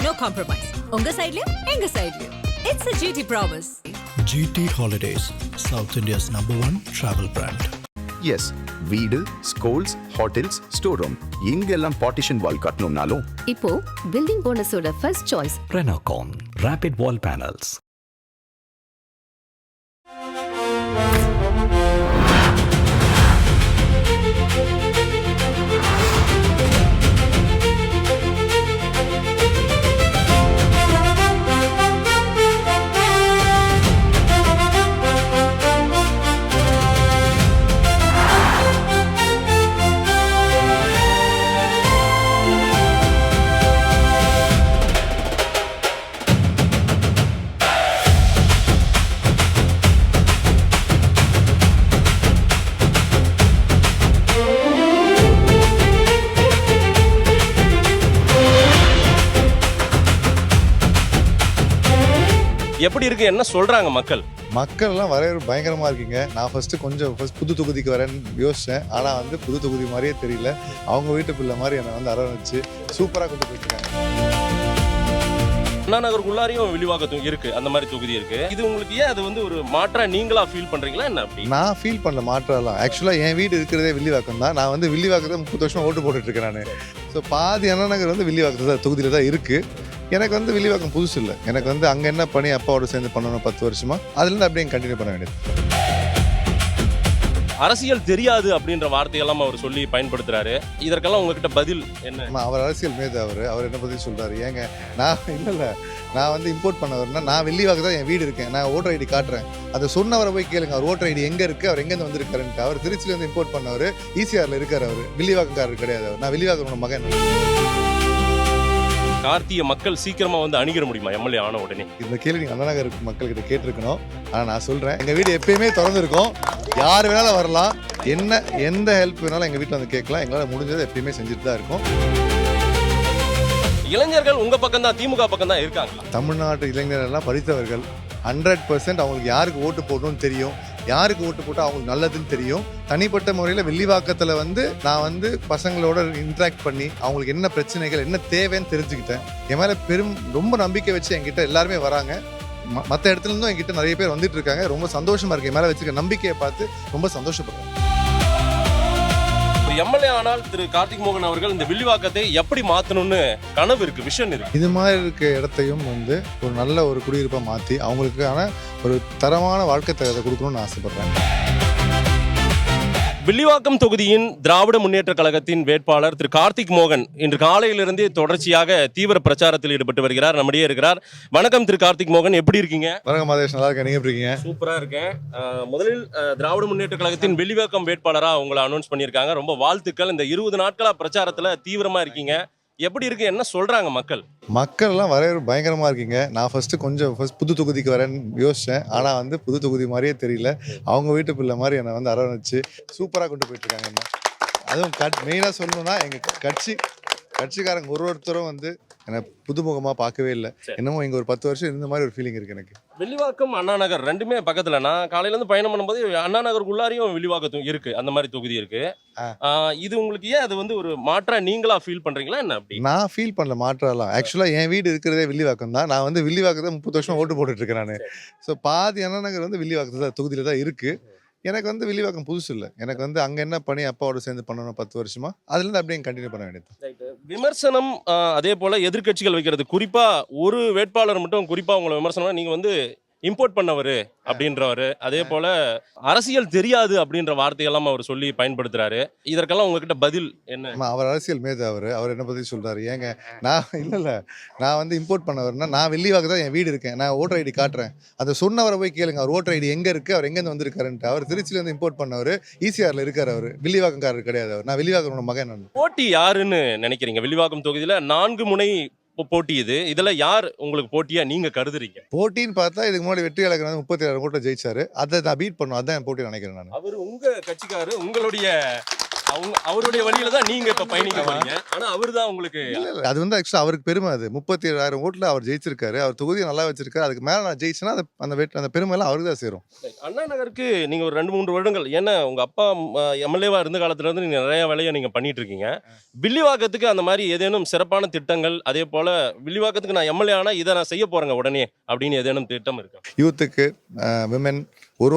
no compromise. உங்க சைடுலயும் எங்க சைடுலயும். It's a GT promise. GT Holidays, South India's #1 travel brand. Yes, வீடு, schools, hotels, store room இங்கெல்லாம் partition wall கட்டணும்னாலும் இப்போ building போனஸோட first choice Renocon Rapid Wall Panels. எப்படி இருக்கு, என்ன சொல்றாங்க மக்கள்? மக்கள்லாம் வரவேற்பு பயங்கரமாக இருக்குங்க. நான் ஃபஸ்ட்டு புது தொகுதிக்கு வரேன்னு யோசித்தேன். ஆனால் புது தொகுதி மாதிரியே தெரியல. அவங்க வீட்டு பிள்ளை மாதிரி என்னை அரவணைச்சு சூப்பராக கொண்டு போயிட்டுருக்காங்க. அண்ணா நகருக்குள்ளாரையும் வில்லிவாக்கம் இருக்கு, அந்த மாதிரி தொகுதி இருக்கு. இது உங்களுக்கு ஏன் அது ஒரு மாற்றா நீங்களா ஃபீல் பண்றீங்களா என்ன? அப்படி நான் ஃபீல் பண்ணல மாற்றலாம். ஆக்சுவலாக என் வீடு இருக்கிறதே வில்லிவாக்கம் தான். நான் வில்லிவாக்கத்தை 30 வருஷம் ஓட்டு போட்டுட்ருக்கேன் நான். ஸோ பாதி அண்ணா நகர் வில்லிவாக்கத்தில் தான் தொகுதியில் தான் இருக்குது. எனக்கு வில்லிவாக்கம் புதுசு இல்லை. எனக்கு அங்கே என்ன பண்ணி அப்பாவோட சேர்ந்து பண்ணணும் 10 வருஷமா, அதுலேருந்து அப்படியே கண்டினியூ பண்ண வேண்டியது. அரசியல் தெரியாது அப்படின்ற வார்த்தையெல்லாம் அவர் சொல்லி பயன்படுத்துறாரு. இதற்கெல்லாம் உங்ககிட்ட பதில் என்ன? அவர் அரசியல் மேது. அவர் என்ன பற்றி சொல்கிறாரு? ஏங்க நான் இல்லை, நான் இம்போர்ட் பண்ணவர்னா நான் வில்லிவாக்கு தான் என் வீடு இருக்கேன், நான் ஓட்டர் ஐடி காட்டுறேன். அதை சொன்னவரை போய் கேளுங்க, அவர் ஓட்டர் ஐடி எங்கே இருக்குது, அவர் எங்கேருந்து வந்திருக்காருன்ட்டு. அவர் திருச்சியிலேருந்து இம்போர்ட் பண்ணவர், ஈசிஆரில் இருக்கார். அவர் வில்லிவாக்கக்காரர் கிடையாது. அவர் நான் வில்லிவாக்கனோட மகன். கார்த்தியை மக்கள் சீக்கிரமா அணுகிற முடியுமா எம்எல்ஏ ஆன உடனே? இந்த கேள்வி நீங்கள் அண்ணா நகர் மக்கள்கிட்ட கேட்டிருக்கணும். ஆனால் நான் சொல்கிறேன், எங்கள் வீடு எப்பயுமே திறந்துருக்கோம். யார் வேணாலும் வரலாம். எந்த ஹெல்ப் வேணாலும் எங்கள் வீட்டில் கேட்கலாம். எங்களால் முடிஞ்சதை எப்பயுமே செஞ்சுட்டு தான் இருக்கோம். இளைஞர்கள் உங்க பக்கம் தான், திமுக பக்கம் தான் இருக்காங்க. தமிழ்நாட்டு இளைஞர்கள்லாம் படித்தவர்கள். 100% அவங்களுக்கு யாருக்கு ஓட்டு போடணும்னு தெரியும், யாருக்கு ஓட்டு போட்டால் அவங்களுக்கு நல்லதுன்னு தெரியும். தனிப்பட்ட முறையில் வில்லிவாக்கத்தில் நான் பசங்களோட இன்ட்ராக்ட் பண்ணி அவங்களுக்கு என்ன பிரச்சனைகள் என்ன தேவைன்னு தெரிஞ்சுக்கிட்டேன். என் மேலே ரொம்ப நம்பிக்கை வச்சு என்கிட்ட எல்லாருமே வராங்க. மற்ற இடத்துல இருந்தும் என்கிட்ட நிறைய பேர் வந்துட்டு இருக்காங்க. ரொம்ப சந்தோஷமா இருக்கு. என் மேலே வச்சுக்க நம்பிக்கையை பார்த்து ரொம்ப சந்தோஷப்படுறேன். எம்எல்ஏ ஆனால் திரு கார்த்திக் மோகன் அவர்கள் இந்த வில்லிவாக்கத்தை எப்படி மாற்றணும்னு கனவு இருக்கு, விஷன் இருக்கு. இது மாதிரி இருக்க இடத்தையும் ஒரு நல்ல ஒரு குடியிருப்பை மாற்றி அவங்களுக்கான ஒரு தரமான வாழ்க்கை தரத்தை கொடுக்கணும்னு ஆசைப்படுறேன். வில்லிவாக்கம் தொகுதியின் திராவிட முன்னேற்ற கழகத்தின் வேட்பாளர் திரு கார்த்திக் மோகன் இன்று காலையிலிருந்தே தொடர்ச்சியாக தீவிர பிரச்சாரத்தில் ஈடுபட்டு வருகிறார். நம்மிடையே இருக்கிறார். வணக்கம் திரு கார்த்திக் மோகன், எப்படி இருக்கீங்க? வணக்கம் மாதேஷ், நல்லா இருக்கேன். நீங்க எப்படி இருக்கீங்க? சூப்பரா இருக்கேன். முதலில் திராவிட முன்னேற்ற கழகத்தின் வில்லிவாக்கம் வேட்பாளரா உங்களை அனௌன்ஸ் பண்ணியிருக்காங்க. ரொம்ப வாழ்த்துக்கள். இந்த 20 நாட்களா பிரச்சாரத்துல தீவிரமா இருக்கீங்க. எப்படி இருக்கு, என்ன சொல்றாங்க மக்கள்? மக்கள்லாம் வரவேற்பு பயங்கரமாக இருக்குங்க. நான் ஃபஸ்ட்டு புது தொகுதிக்கு வரேன்னு யோசித்தேன். ஆனால் புது தொகுதி மாதிரியே தெரியல. அவங்க வீட்டு பிள்ளை மாதிரி என்னை அரவணைச்சு சூப்பராக கொண்டு போயிட்டுருக்காங்க என்ன. அதுவும் மெயினாக சொல்லணும்னா எங்கள் கட்சிக்காரங்க ஒருத்தரும் என்னை புதுமுகமாக பார்க்கவே இல்லை. என்னமோ இங்கே ஒரு 10 வருஷம் இருந்த மாதிரி ஒரு ஃபீலிங் இருக்குது எனக்கு. வில்லிவாக்கம் அண்ணா நகர் ரெண்டுமே பக்கத்தில். நான் காலையிலேருந்து பயணம் பண்ணும்போது அண்ணா நகருக்குள்ளாரையும் வில்லிவாக்கத்தும் இருக்குது, அந்த மாதிரி தொகுதி இருக்குது. இது உங்களுக்கு ஏன் அது ஒரு மாற்றா நீங்களா ஃபீல் பண்ணுறீங்களா என்ன? அப்படி நான் ஃபீல் பண்ணல மாற்றலாம். ஆக்சுவலாக என் வீடு இருக்கிறதே வில்லிவாக்கம் தான். நான் வில்லிவாக்கத்தை 30 வருஷம் ஓட்டு போட்டுட்ருக்கேன் நான். ஸோ பாதி அண்ணா நகர் வில்லிவாக்கத்தில் தான் தொகுதியில் தான் இருக்குது. எனக்கு வில்லிவாக்கம் புதுசு இல்லை. எனக்கு அங்கே என்ன பண்ணி அப்பாவோட சேர்ந்து பண்ணணும் 10 வருஷமா, அதுலேருந்து அப்படியே கண்டினியூ பண்ண வேண்டியது. விமர்சனம் அதே போல் எதிர்கட்சிகள் வைக்கிறது, குறிப்பாக ஒரு வேட்பாளர் மட்டும் குறிப்பாக உங்களை விமர்சனம், நீங்கள் இம்போர்ட் பண்ணவர் அப்படின்றவர், அதே போல அரசியல் தெரியாது அப்படின்ற வார்த்தையெல்லாம் அவர் சொல்லி பயன்படுத்துறாரு. இதற்கெல்லாம் உங்ககிட்ட பதில் என்ன? அவர் அரசியல் மேது. அவர் என்ன பற்றி சொல்கிறாரு? ஏங்க நான் இல்லை, நான் இம்போர்ட் பண்ணவர்னா நான் வில்லிவாக்கு தான் என் வீடு இருக்கேன், நான் ஓட்டர் ஐடி காட்டுறேன். அதை சொன்னவரை போய் கேளுங்க, அவர் ஓட்டர் ஐடி எங்கே இருக்குது, அவர் எங்கேருந்து வந்திருக்காருன்ட்டு. அவர் திருச்சியிலேருந்து இம்போர்ட் பண்ணவர், ஈசிஆரில் இருக்கார். அவர் வில்லிவாக்கக்காரர் கிடையாது. அவர் நான் வில்லிவாக்கனோட மகன். நான் போட்டி யாருன்னு நினைக்கிறீங்க? வில்லிவாக்கம் தொகுதியில் 4 முனை போட்டி. இதுல யார் உங்களுக்கு போட்டியா நீங்க கருதுறீங்க? போட்டின்னு பார்த்தா இதுக்கு முன்னாடி வெற்றி அழகர் 37 கோட்டை ஜெயிச்சாரு. அதை நான் பீட் பண்ணும், அதான் போட்டி நினைக்கிறேன் நான். அவர் உங்க கட்சிக்காரு, உங்களுடைய அவருடைய வழியில தான் நீங்க இப்ப பயணிக்க போறீங்க. ஆனா அவர்தான் உங்களுக்கு இல்ல, அது வந்து ஆக்சுவலா அவருக்கு பெருமை. அது 37,000 ஓட்டுல அவர் ஜெயிச்சிருக்காரு. அவர் தொகுதியை நல்லா வச்சிருக்காரு. அதுக்கு மேல நான் ஜெயிச்சேன்னா அந்த பெருமை எல்லாம் அவருக்கு தான் சேரும். அண்ணா நகருக்கு நீங்க ஒரு 2-3 வருடங்கள், ஏன்னா உங்க அப்பா எம்எல்ஏவா இருந்த காலத்துல இருந்து நீங்க நிறைய வேலையை நீங்க பண்ணிட்டு இருக்கீங்க. வில்லிவாக்கத்துக்கு அந்த மாதிரி ஏதேனும் சிறப்பான திட்டங்கள், அதே போல வில்லிவாக்கத்துக்கு நான் எம்எல்ஏ ஆனா இதை நான் செய்ய போறேங்க உடனே அப்படின்னு ஏதேனும் திட்டம் இருக்கா? யூத்துக்கு, விமென், ஒரு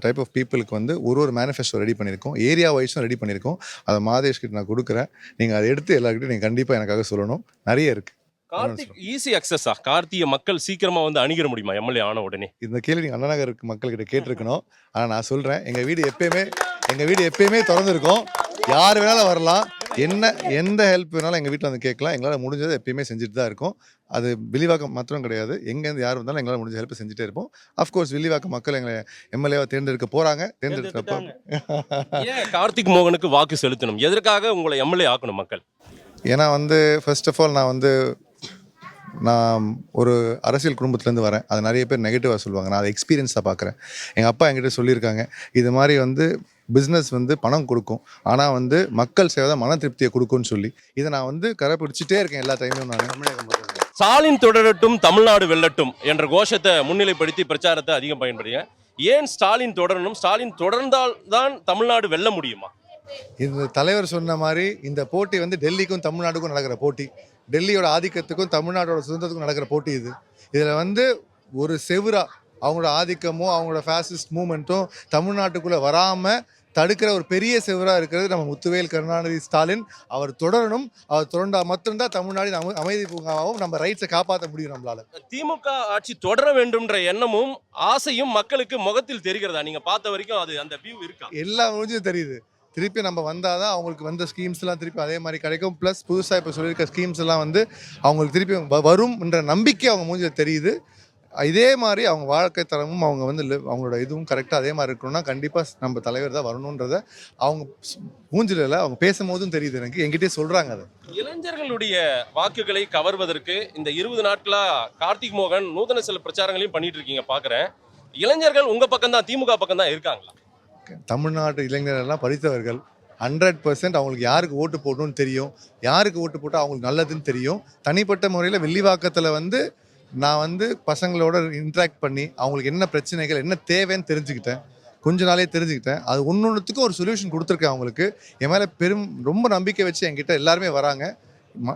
டைப் ஆஃப் பீப்புளுக்கு வந்து ஒரு மேனிஃபெஸ்டோ ரெடி பண்ணியிருக்கோம். ஏரியா வைஸும் ரெடி பண்ணியிருக்கோம். அதை மாதேஷ் கிட்ட நான் கொடுக்குறேன். நீங்கள் அதை எடுத்து எல்லாருக்கிட்டையும் நீங்கள் கண்டிப்பாக எனக்காக சொல்லணும். நிறைய இருக்குது. கார்த்திக் ஈஸி அக்சஸா? கார்த்தியை மக்கள் சீக்கிரமா வந்து அணுகிற முடியுமா எம்எல்ஏ ஆன உடனே? இந்த கேள்வி நீங்கள் அண்ணா நகர் மக்கள்கிட்ட கேட்டிருக்கணும். ஆனால் நான் சொல்கிறேன், எங்கள் வீடு எப்பயுமே திறந்துருக்கோம். யார் வேணாலும் வரலாம். எந்த ஹெல்ப் வேணாலும் எங்கள் வீட்டில் வந்து கேட்கலாம். எங்களால் முடிஞ்சதை எப்பயுமே செஞ்சுட்டு தான் இருக்கோம். அது வில்லிவாக்கம் மாத்திரம் கிடையாது, எங்கேருந்து யார் வந்தாலும் எங்களால் முடிஞ்ச ஹெல்ப் செஞ்சுட்டே இருப்போம். அஃப்கோர்ஸ் வில்லிவாக்கம் மக்கள் எங்களை எம்எல்ஏவா தேர்ந்தெடுக்க போகிறாங்க. தேர்ந்தெடுத்தப்போ ஏன் கார்த்திக் மோகனுக்கு வாக்கு செலுத்தணும்? எதற்காக உங்களை எம்எல்ஏ ஆக்கணும் மக்கள்? ஏன்னா வந்து ஃபர்ஸ்ட் ஆஃப் ஆல் நான் ஒரு அரசியல் குடும்பத்துலேருந்து வரேன். அது நிறைய பேர் நெகட்டிவாக சொல்லுவாங்க. நான் அதை எக்ஸ்பீரியன்ஸாக பார்க்குறேன். எங்கள் அப்பா என்கிட்ட சொல்லியிருக்காங்க, இது மாதிரி வந்து பிஸ்னஸ் வந்து பணம் கொடுக்கும், ஆனால் வந்து மக்கள் சேவை தான் மன திருப்தியை கொடுக்கும்னு சொல்லி இதை நான் வந்து கரைப்பிடிச்சிட்டே இருக்கேன் எல்லா டைமும். நான் ஸ்டாலின் தொடரட்டும், தமிழ்நாடு வெல்லட்டும் என்ற கோஷத்தை முன்னிலைப்படுத்தி பிரச்சாரத்தை அதிகம் பயன்படுங்க. ஏன் ஸ்டாலின் தொடரணும்? ஸ்டாலின் தொடர்ந்தால் தான் தமிழ்நாடு வெல்ல முடியுமா? இந்த தலைவர் சொன்ன மாதிரி இந்த போட்டி வந்து டெல்லிக்கும் தமிழ்நாடுக்கும் நடக்கிற போட்டி, டெல்லியோட ஆதிக்கத்துக்கும் தமிழ்நாட்டோட சுதந்திரத்துக்கும் நடக்கிற போட்டி இது. இதில் வந்து ஒரு செவுரா அவங்களோட ஆதிக்கமும் அவங்களோட ஃபேசிஸ்ட் மூமெண்ட்டும் தமிழ்நாட்டுக்குள்ளே வராமல் தடுக்கிற ஒரு பெரிய செவராக இருக்கிறது நம்ம முத்துவேல் கருணாநிதி ஸ்டாலின். அவர் தொடரணும். அவர் தொடர்ந்தா மட்டும்தான் தமிழ்நாடு அமைதி பூங்காவும் நம்ம ரைட்ஸை காப்பாற்ற முடியும் நம்மளால. திமுக ஆட்சி தொடர வேண்டும்ன்ற எண்ணமும் ஆசையும் மக்களுக்கு முகத்தில் தெரிகிறதா? நீங்க பார்த்த வரைக்கும் அது அந்த வியூ இருக்கா? எல்லா முடிஞ்சும் தெரியுது. திருப்பி நம்ம வந்தால் தான் அவங்களுக்கு வந்த ஸ்கீம்ஸ்லாம் திருப்பி அதே மாதிரி கிடைக்கும். ப்ளஸ் புதுசாக இப்போ சொல்லியிருக்க ஸ்கீம்ஸ் எல்லாம் வந்து அவங்களுக்கு திருப்பி வரும் என்ற நம்பிக்கை அவங்க மூஞ்சில் தெரியுது. இதே மாதிரி அவங்க வாழ்க்கை தரமும் அவங்க வந்து அவங்களோட இதுவும் கரெக்டாக அதே மாதிரி இருக்கணும்னா கண்டிப்பாக நம்ம தலைவர் தான் வரணுன்றத அவங்க மூஞ்சில அவங்க பேசும்போதும் தெரியுது. எனக்கு என்கிட்டே சொல்கிறாங்க. அதை இளைஞர்களுடைய வாக்குகளை கவர்வதற்கு இந்த 20 நாட்களா கார்த்திக் மோகன் நூதன சில பிரச்சாரங்களையும் பண்ணிட்டு இருக்கீங்க பார்க்குறேன். இளைஞர்கள் உங்க பக்கம் தான், திமுக பக்கம் தான் இருக்காங்களா? தமிழ்நாட்டு இளைஞர்கள்லாம் படித்தவர்கள். 100% அவங்களுக்கு யாருக்கு ஓட்டு போடணும்னு தெரியும். யாருக்கு ஓட்டு போட்டால் அவங்களுக்கு நல்லதுன்னு தெரியும். தனிப்பட்ட முறையில் வில்லிவாக்கத்தில் வந்து நான் வந்து பசங்களோட இன்ட்ராக்ட் பண்ணி அவங்களுக்கு என்ன பிரச்சனைகள் என்ன தேவைன்னு தெரிஞ்சுக்கிட்டேன். கொஞ்ச நாளே தெரிஞ்சுக்கிட்டேன். அது ஒன்றுத்துக்கும் ஒரு சொல்யூஷன் கொடுத்துருக்கேன் அவங்களுக்கு. என் மேலே ரொம்ப நம்பிக்கை வச்சு என்கிட்ட எல்லாருமே வராங்க.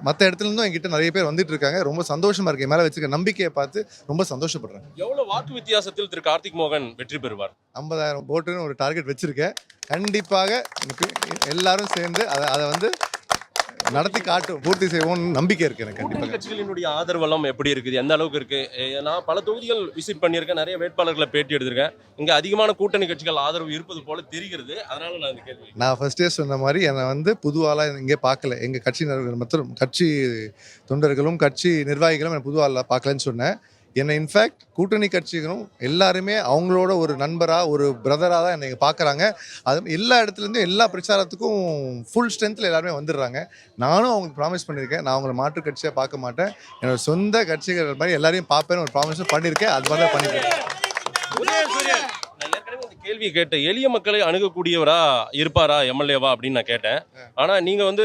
மற்ற இடத்துலேருந்தும் என்கிட்ட நிறைய பேர் வந்துட்டு இருக்காங்க. ரொம்ப சந்தோஷமா இருக்கு. என் மேலே வச்சுருக்க நம்பிக்கையை பார்த்து ரொம்ப சந்தோஷப்படுறேன். எவ்வளவு வாக்கு வித்தியாசத்தில் திரு கார்த்திக் மோகன் வெற்றி பெறுவார்? 50,000 ஓட்டுன்னு ஒரு டார்கெட் வச்சிருக்கேன். கண்டிப்பாக எல்லாரும் சேர்ந்து அதை வந்து நடத்தி காட்டும், பூர்த்தி செய்வோம்னு நம்பிக்கை இருக்கு எனக்கு. கண்டிப்பாக கட்சிகளினுடைய ஆதரவெல்லாம் எப்படி இருக்குது, எந்த அளவுக்கு இருக்கு? நான் பல தொகுதிகள் விசிட் பண்ணியிருக்கேன், நிறைய வேட்பாளர்களை பேட்டி எடுத்திருக்கேன். இங்க அதிகமான கூட்டணி கட்சிகள் ஆதரவு இருப்பது போல தெரிகிறது. அதனால நான் இந்த கேள்வி, நான் ஃபர்ஸ்டே சொன்ன மாதிரி என்னை வந்து புதுவாளா இங்கே பார்க்கல. எங்கள் கட்சியினர்கள் மற்றும் கட்சி தொண்டர்களும் கட்சி நிர்வாகிகளும் என்னை புதுவாளா பார்க்கலன்னு சொன்னேன். என்னை இன்ஃபேக்ட் கூட்டணி கட்சிகளும் எல்லாருமே அவங்களோட ஒரு நண்பராக ஒரு பிரதராக தான் என்னை பார்க்குறாங்க. அது எல்லா இடத்துலேருந்தும் எல்லா பிரச்சாரத்துக்கும் ஃபுல் ஸ்ட்ரென்த்தில் எல்லாருமே வந்துடுறாங்க. நானும் அவங்களுக்கு ப்ராமிஸ் பண்ணியிருக்கேன், நான் அவங்கள மாற்று கட்சியாக பார்க்க மாட்டேன், என்னோட சொந்த கட்சிகள் மாதிரி எல்லாரையும் பார்ப்பேன்னு ஒரு ப்ராமிஸும் பண்ணியிருக்கேன். அது மாதிரி தான் பண்ணியிருக்கேன். கேள்வி கேட்ட எளிய மக்களை அணுகக்கூடியவரா இருப்பாரா எம்எல்ஏவா அப்படின்னு நான் கேட்டேன். ஆனா நீங்க வந்து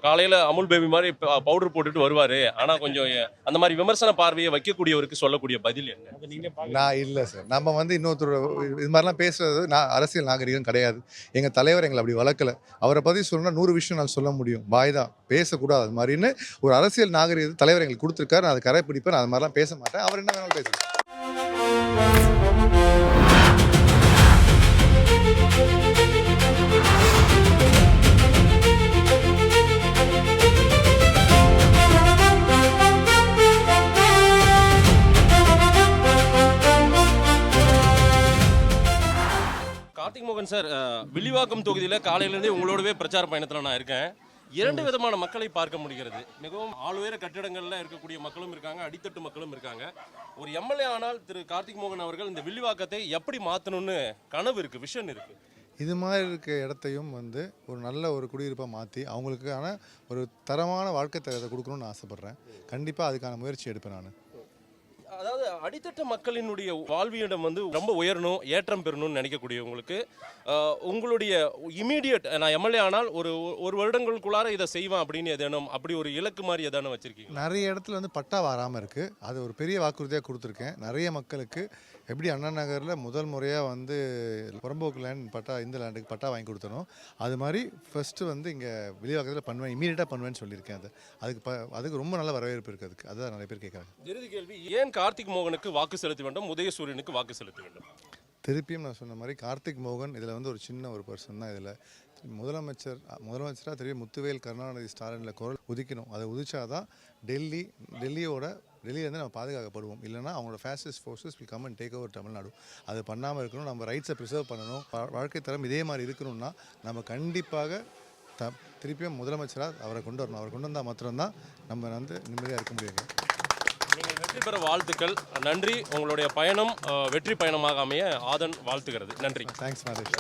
காலையில அமுல் பேபி மாதிரி பவுடர் போட்டுட்டு வருவாரு, ஆனா கொஞ்சம் அந்த மாதிரி விமர்சன பார்வையை வைக்கக்கூடியவருக்கு சொல்லக்கூடிய பதில் என்ன? நான் இல்லை சார், நம்ம வந்து இன்னொருத்தர் இது மாதிரிலாம் பேசுறது நான் அரசியல் நாகரிகம் கிடையாது. எங்க தலைவர் எங்களை அப்படி வளர்க்கல. அவரை பத்தி சொன்னா 100 விஷயம் நான் சொல்ல முடியும், வாய் தான் பேசக்கூடாது. அது மாதிரின்னு ஒரு அரசியல் நாகரிகத்தை தலைவர் எங்களுக்கு கொடுத்துருக்காரு. நான் அதை கரைப்பிடிப்பேன். அது மாதிரிலாம் பேச மாட்டேன். அவர் என்ன வேணாலும் பேசுறேன். கார்த்திக் மோகன் சார், வில்லிவாக்கம் தொகுதியில் காலையிலேருந்தே உங்களோடவே பிரச்சார பயணத்தில் நான் இருக்கேன். 2 விதமான மக்களை பார்க்க முடிகிறது. மிகவும் ஆளுயர கட்டிடங்களில் இருக்கக்கூடிய மக்களும் இருக்காங்க, அடித்தட்டு மக்களும் இருக்காங்க. ஒரு எம்எல்ஏ ஆனால் திரு கார்த்திக் மோகன் அவர்கள் இந்த வில்லிவாக்கத்தை எப்படி மாற்றணும்னு கனவு இருக்குது, விஷன் இருக்குது. இது மாதிரி இருக்க இடத்தையும் வந்து ஒரு நல்ல ஒரு குடியிருப்பாக மாற்றி அவங்களுக்கான ஒரு தரமான வாழ்க்கை தரத்தை கொடுக்கணும்னு ஆசைப்பட்றேன். கண்டிப்பாக அதுக்கான முயற்சி எடுப்பேன் நான். அதாவது அடித்தட்ட மக்களினுடைய வாழ்வியிடம் வந்து ரொம்ப உயரணும், ஏற்றம் பெறணும்னு நினைக்கக்கூடியவங்களுக்கு உங்களுடைய இமீடியட், நான் எம்எல்ஏ ஆனால் ஒரு வருடங்களுக்குள்ளார இதை செய்வேன் அப்படின்னு எதேனும் அப்படி ஒரு இலக்கு மாதிரி எதானும் வச்சிருக்கீங்க? நிறைய இடத்துல வந்து பட்டா வராமல் இருக்குது. அது ஒரு பெரிய வாக்குறுதியாக கொடுத்துருக்கேன் நிறைய மக்களுக்கு. எப்படி அண்ணா நகரில் முதல் முறையாக வந்து புறம்போக்கு லேண்ட் பட்டா, இந்த லேண்டுக்கு பட்டா வாங்கி கொடுத்தனும், அது மாதிரி ஃபஸ்ட்டு வந்து இங்கே வெளிவாக்கத்தில் பண்ணுவேன், இமீடியட்டாக பண்ணுவேன்னு சொல்லியிருக்கேன். அதுக்கு ரொம்ப நல்ல வரவேற்பு இருக்குது. அதுதான் நிறைய பேர் கேட்குறாங்க. இறுதி கேள்வி, ஏன் கார்த்திக் மோகனுக்கு வாக்கு செலுத்த வேண்டும், உதயசூரியனுக்கு வாக்கு செலுத்த வேண்டும்? திருப்பியும் நான் சொன்ன மாதிரி கார்த்திக் மோகன் இதில் வந்து ஒரு சின்ன ஒரு பர்சன் தான். இதில் முதலமைச்சராக தெரிய முத்துவேல் கருணாநிதி ஸ்டாலினில் குரல் உதிக்கணும். அதை உதிச்சாதான் டெல்லியிலேருந்து நம்ம பாதுகாக்கப்படுவோம். இல்லைனா அவங்களோட fascist forces will come and take over Tamil Nadu. அது பண்ணாமல் இருக்கணும். நம்ம ரைட்ஸை ப்ரிசர்வ் பண்ணணும். வாழ்க்கை தரம் இதே மாதிரி இருக்கணும்னா நம்ம கண்டிப்பாக திருப்பியும் முதலமைச்சராக அவரை கொண்டு வரணும். அவரை கொண்டு வந்தால் மாத்திரம்தான் நம்ம வந்து நிம்மதியாக இருக்க முடியுங்க. நீங்கள் வெற்றி பெற வாழ்த்துக்கள். நன்றி. உங்களுடைய பயணம் வெற்றி பயணமாக அமைய ஆதன் வாழ்த்துகிறது. நன்றி. தேங்க்ஸ் மாதேஷ்.